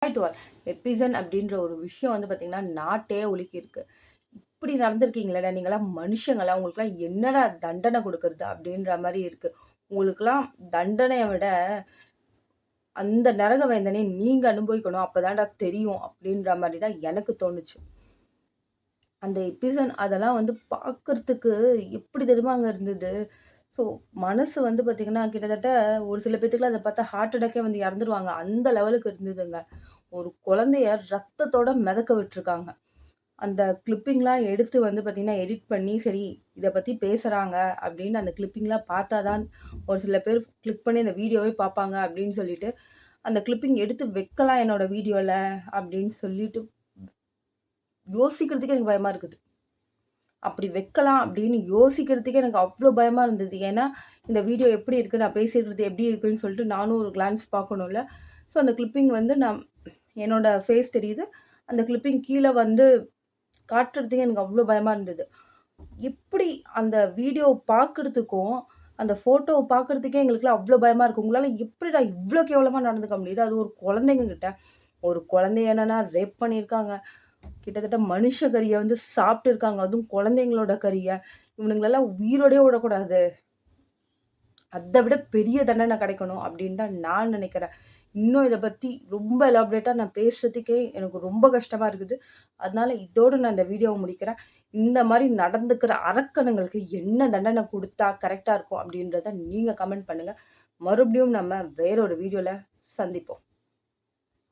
To all. எப்பிசன் அப்படின்ற ஒரு விஷயம் வந்து பார்த்தீங்கன்னா, நாட்டையே உலுக்கியிருக்கு. இப்படி நடந்திருக்கீங்களேடா! நீங்கலாம் மனுஷங்களா? உங்களுக்கெல்லாம் என்னடா தண்டனை குடுக்குறது? அப்படின்ற மாரி இருக்கு. உங்களுக்கெல்லாம் தண்டனைய விட, அந்த நரக வேதனைய நீங்க அனுபவிக்கணும். அப்பதான்டா தெரியும். அப்படின்ற மாரி தான் எனக்கு தோணுச்சு. அந்த எபிசோட் அதெல்லாம் வந்து பார்க்கறதுக்கு எப்படி தெரியுமாங்க இருந்தது? ஸோ மனசு வந்து பார்த்தீங்கன்னா, கிட்டத்தட்ட ஒரு சில பேத்துக்குலாம் அத பார்த்தா ஹார்ட் அட்டாக்கே வந்து இறந்துருவாங்க. அந்த லெவலுக்கு இருந்ததுங்க. ஒரு குழந்தைய ரத்தத்தோட மிதக்க விட்டுருக்காங்க. அந்த கிளிப்பிங்லாம் எடுத்து வந்து பார்த்தீங்கன்னா, எடிட் பண்ணி, சரி இத பத்தி பேசுறாங்க அப்படின்னு அந்த கிளிப்பிங்லாம் பார்த்தா தான் ஒரு சில பேர் கிளிக் பண்ணி அந்த வீடியோவே பார்ப்பாங்க அப்படின்னு சொல்லிட்டு, அந்த கிளிப்பிங் எடுத்து வைக்கலாம் என்னோட வீடியோல அப்படின்னு சொல்லிட்டு யோசிக்கிறதுக்கே எனக்கு பயமா இருக்குது. அப்படி வைக்கலாம் அப்படின்னு யோசிக்கிறதுக்கே எனக்கு அவ்ளோ பயமா இருந்தது. ஏன்னா, இந்த வீடியோ எப்படி இருக்கு? நான் பேசியிருக்கிறது எப்படி இருக்குன்னு சொல்லிட்டு நானும் ஒரு கிளான்ஸ் பார்க்கணும்ல. ஸோ அந்த கிளிப்பிங் வந்து என்னோட ஃபேஸ் தெரியுது. அந்த கிளிப்பிங் கீழ வந்து காட்டுறதுக்கே எனக்கு அவ்ளோ பயமா இருந்தது. எப்படி அந்த வீடியோ பார்க்கறதுக்கும், அந்த ஃபோட்டோவ பார்க்கறதுக்கே எங்களுக்குலாம் அவ்ளோ பயமா இருக்கு. உங்களால எப்படிடா இவ்ளோ கேவலமா நடந்துக்க முடியுது? அதுவும் ஒரு குழந்தைங்க கிட்ட. ஒரு குழந்தைய என்னன்னா ரேப் பண்ணியிருக்காங்க. கிட்டத்தட்ட மனுஷ கறிய வந்து சாப்ட்டுருக்காங்க. அதுவும் குழந்தைங்களோட கறிய. இவனுங்களலாம் உயிரோடயே விடக்கூடாது. அத விட பெரிய தண்டனை கிடைக்கணும் அப்படின்னு தான் நான் நினைக்கிறேன். இன்னும் இத பத்தி ரொம்ப எலாபரேட்டா நான் பேசுறதுக்கே எனக்கு ரொம்ப கஷ்டமா இருக்குது. அதனால இதோட நான் இந்த வீடியோவ முடிக்கிறேன். இந்த மாரி நடந்துக்கிற அரக்கனுங்களுக்கு என்ன தண்டனை குடுத்தா கரெக்ட்டா இருக்கும் அப்படின்றத நீங்க கமெண்ட் பண்ணுங்க. மறுபடியும் நம்ம வேற ஒரு வீடியோல சந்திப்போம்.